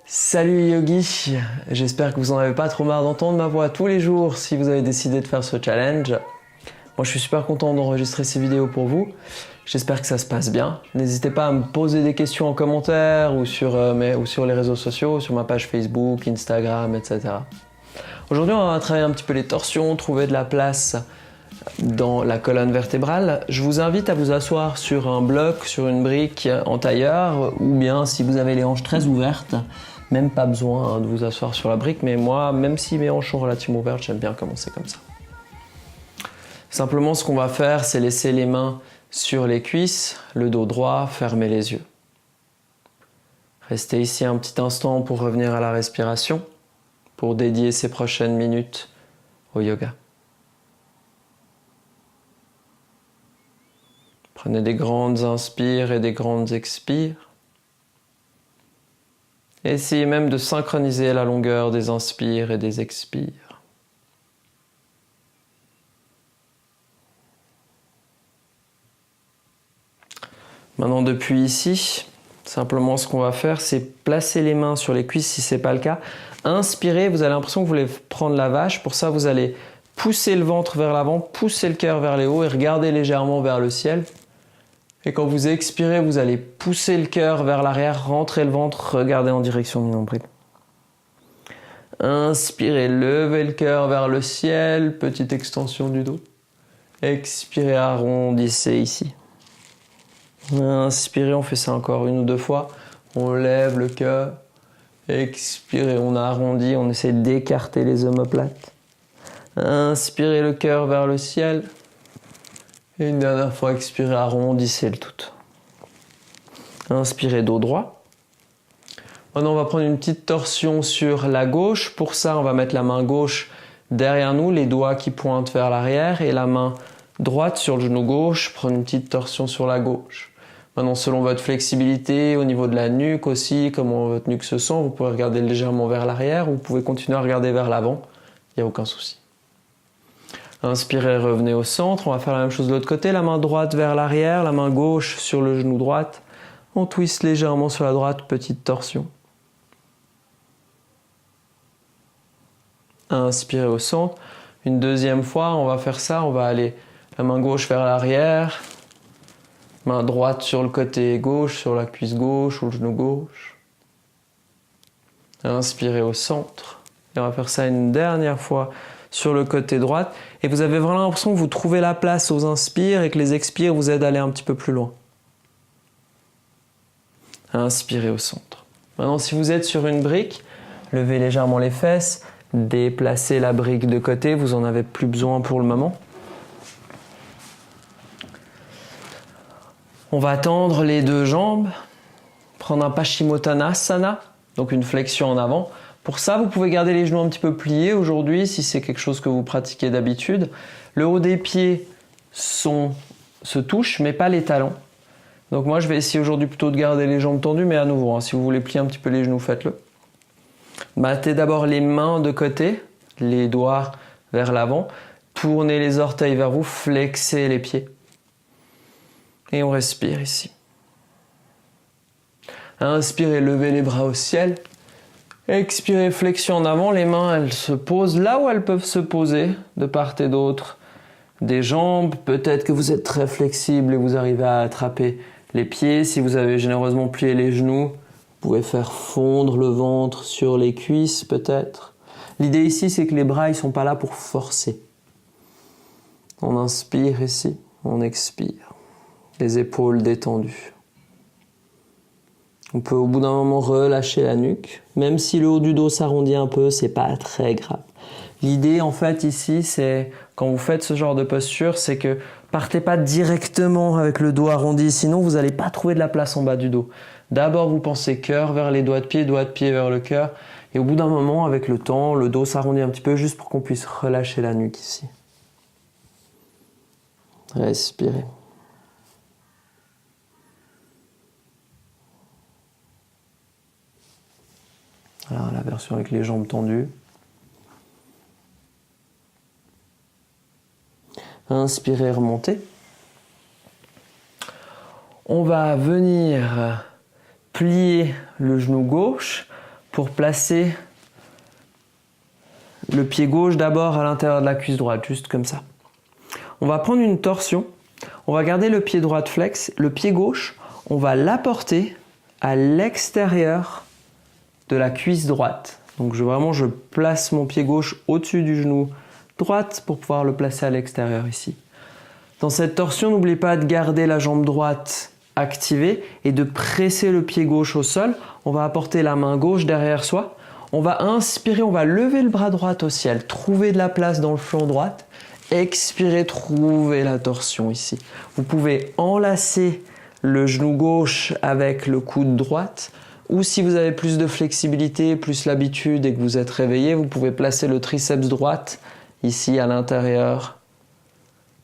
Salut Yogi, j'espère que vous n'en avez pas trop marre d'entendre ma voix tous les jours si vous avez décidé de faire ce challenge. Moi je suis super content d'enregistrer ces vidéos pour vous, j'espère que ça se passe bien. N'hésitez pas à me poser des questions en commentaire ou sur les réseaux sociaux, sur ma page Facebook, Instagram, etc. Aujourd'hui on va travailler un petit peu les torsions, trouver de la place dans la colonne vertébrale. Je vous invite à vous asseoir sur un bloc, sur une brique en tailleur, ou bien si vous avez les hanches très ouvertes, même pas besoin de vous asseoir sur la brique, mais moi, même si mes hanches sont relativement ouvertes, j'aime bien commencer comme ça. Simplement, ce qu'on va faire, c'est laisser les mains sur les cuisses, le dos droit, fermer les yeux. Restez ici un petit instant pour revenir à la respiration, pour dédier ces prochaines minutes au yoga. Prenez des grandes inspires et des grandes expires. Essayez même de synchroniser la longueur des inspires et des expires. Maintenant, depuis ici, simplement ce qu'on va faire, c'est placer les mains sur les cuisses si ce n'est pas le cas. Inspirez, vous avez l'impression que vous voulez prendre la vache. Pour ça, vous allez pousser le ventre vers l'avant, pousser le cœur vers les hauts et regarder légèrement vers le ciel. Et quand vous expirez, vous allez pousser le cœur vers l'arrière, rentrer le ventre, regarder en direction du nombril. Inspirez, levez le cœur vers le ciel, petite extension du dos. Expirez, arrondissez ici. Inspirez, on fait ça encore une ou deux fois. On lève le cœur. Expirez, on arrondit, on essaie d'écarter les omoplates. Inspirez le cœur vers le ciel. Et une dernière fois, expirez, arrondissez le tout. Inspirez, dos droit. Maintenant, on va prendre une petite torsion sur la gauche. Pour ça, on va mettre la main gauche derrière nous, les doigts qui pointent vers l'arrière, et la main droite sur le genou gauche. Prendre une petite torsion sur la gauche. Maintenant, selon votre flexibilité, au niveau de la nuque aussi, comment votre nuque se sent, vous pouvez regarder légèrement vers l'arrière, ou vous pouvez continuer à regarder vers l'avant. Il n'y a aucun souci. Inspirez, revenez au centre. On va faire la même chose de l'autre côté. La main droite vers l'arrière, la main gauche sur le genou droite. On twiste légèrement sur la droite, petite torsion. Inspirez au centre. Une deuxième fois, on va faire ça. On va aller la main gauche vers l'arrière. Main droite sur le côté gauche, sur la cuisse gauche ou le genou gauche. Inspirez au centre. Et on va faire ça une dernière fois sur le côté droit, et vous avez vraiment l'impression que vous trouvez la place aux inspires et que les expires vous aident à aller un petit peu plus loin. Inspirez au centre. Maintenant, si vous êtes sur une brique, levez légèrement les fesses, déplacez la brique de côté, vous n'en avez plus besoin pour le moment. On va tendre les deux jambes, prendre un Paschimottanasana, donc une flexion en avant. Pour ça, vous pouvez garder les genoux un petit peu pliés aujourd'hui, si c'est quelque chose que vous pratiquez d'habitude. Le haut des pieds se touche, mais pas les talons. Donc moi, je vais essayer aujourd'hui plutôt de garder les jambes tendues, mais à nouveau, si vous voulez plier un petit peu les genoux, faites-le. Battez d'abord les mains de côté, les doigts vers l'avant. Tournez les orteils vers vous, flexez les pieds. Et on respire ici. Inspirez, levez les bras au ciel. Expirez, flexion en avant, les mains elles se posent là où elles peuvent se poser, de part et d'autre des jambes. Peut-être que vous êtes très flexible et vous arrivez à attraper les pieds. Si vous avez généreusement plié les genoux, vous pouvez faire fondre le ventre sur les cuisses peut-être. L'idée ici, c'est que les bras ils sont pas là pour forcer. On inspire ici, on expire. Les épaules détendues. On peut au bout d'un moment relâcher la nuque. Même si le haut du dos s'arrondit un peu, c'est pas très grave. L'idée en fait ici, c'est quand vous faites ce genre de posture, c'est que partez pas directement avec le dos arrondi, sinon vous n'allez pas trouver de la place en bas du dos. D'abord vous pensez cœur vers les doigts de pied vers le cœur. Et au bout d'un moment, avec le temps, le dos s'arrondit un petit peu juste pour qu'on puisse relâcher la nuque ici. Respirez. Voilà, la version avec les jambes tendues. Inspirez, remontez. On va venir plier le genou gauche pour placer le pied gauche d'abord à l'intérieur de la cuisse droite, juste comme ça. On va prendre une torsion, on va garder le pied droit flex, le pied gauche, on va l'apporter à l'extérieur de la cuisse droite. Donc je place mon pied gauche au-dessus du genou droite pour pouvoir le placer à l'extérieur ici. Dans cette torsion, n'oubliez pas de garder la jambe droite activée et de presser le pied gauche au sol. On va apporter la main gauche derrière soi. On va inspirer, on va lever le bras droit au ciel, trouver de la place dans le flanc droit. Expirez, trouvez la torsion ici. Vous pouvez enlacer le genou gauche avec le coude droite, ou si vous avez plus de flexibilité, plus l'habitude et que vous êtes réveillé, vous pouvez placer le triceps droite ici à l'intérieur,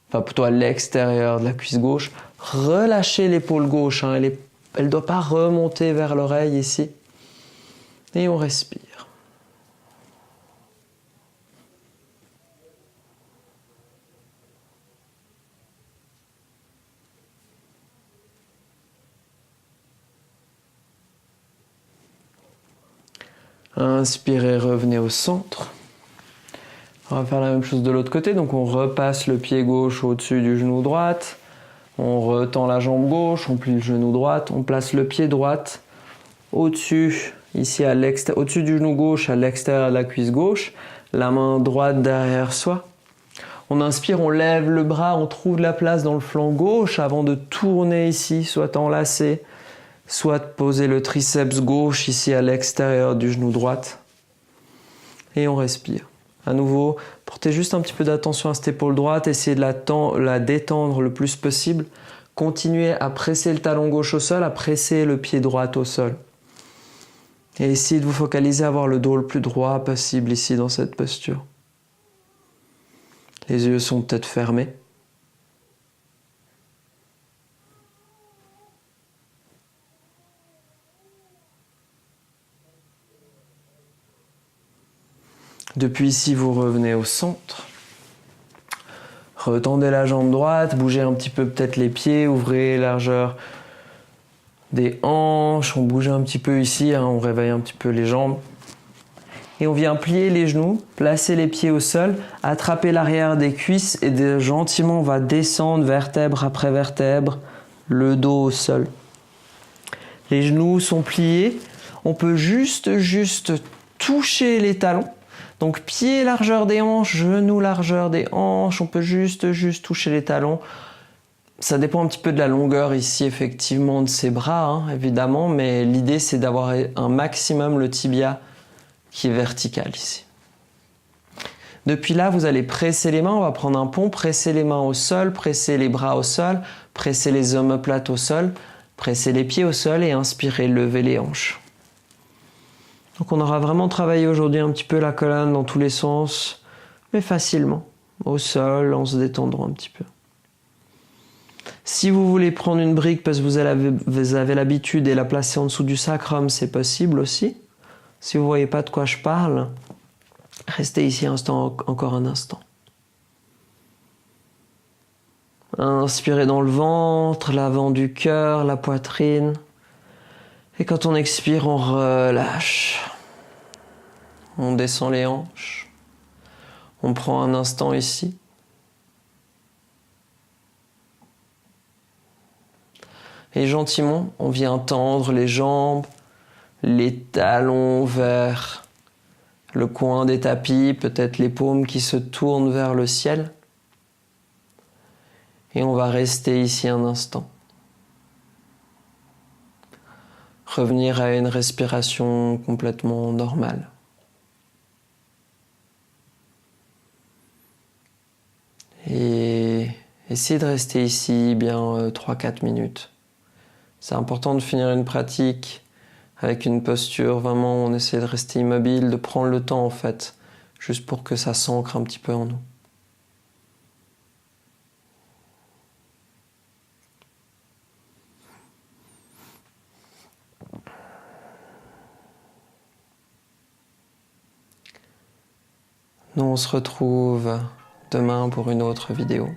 enfin plutôt à l'extérieur de la cuisse gauche. Relâchez l'épaule gauche, hein, elle ne doit pas remonter vers l'oreille ici. Et on respire. Inspirez, revenez au centre. On va faire la même chose de l'autre côté. Donc on repasse le pied gauche au-dessus du genou droit. On retend la jambe gauche, on plie le genou droit. On place le pied droit au-dessus, ici au-dessus du genou gauche, à l'extérieur de la cuisse gauche. La main droite derrière soi. On inspire, on lève le bras, on trouve de la place dans le flanc gauche avant de tourner ici, soit enlacé, soit de poser le triceps gauche ici à l'extérieur du genou droit. Et on respire. À nouveau, portez juste un petit peu d'attention à cette épaule droite, essayez de la détendre le plus possible. Continuez à presser le talon gauche au sol, à presser le pied droit au sol. Et essayez de vous focaliser à avoir le dos le plus droit possible ici dans cette posture. Les yeux sont peut-être fermés. Depuis ici, vous revenez au centre. Retendez la jambe droite, bougez un petit peu peut-être les pieds, ouvrez largeur des hanches, on bouge un petit peu ici, hein, on réveille un petit peu les jambes. Et on vient plier les genoux, placer les pieds au sol, attraper l'arrière des cuisses et gentiment on va descendre vertèbre après vertèbre, le dos au sol. Les genoux sont pliés, on peut juste toucher les talons. Donc pied largeur des hanches, genoux largeur des hanches, on peut juste toucher les talons. Ça dépend un petit peu de la longueur ici effectivement de ses bras, hein, évidemment, mais l'idée c'est d'avoir un maximum le tibia qui est vertical ici. Depuis là, vous allez presser les mains, on va prendre un pont, presser les mains au sol, presser les bras au sol, presser les omoplates au sol, presser les pieds au sol et inspirer, lever les hanches. Donc on aura vraiment travaillé aujourd'hui un petit peu la colonne dans tous les sens, mais facilement, au sol, en se détendant un petit peu. Si vous voulez prendre une brique parce que vous avez l'habitude et la placer en dessous du sacrum, c'est possible aussi. Si vous ne voyez pas de quoi je parle, restez ici encore un instant. Inspirez dans le ventre, l'avant du cœur, la poitrine. Et quand on expire, on relâche. On descend les hanches. On prend un instant ici. Et gentiment, on vient tendre les jambes, les talons vers le coin des tapis, peut-être les paumes qui se tournent vers le ciel. Et on va rester ici un instant. Revenir à une respiration complètement normale. Et essayez de rester ici bien 3-4 minutes. C'est important de finir une pratique avec une posture, vraiment on essaie de rester immobile, de prendre le temps en fait, juste pour que ça s'ancre un petit peu en nous. Nous on se retrouve demain pour une autre vidéo.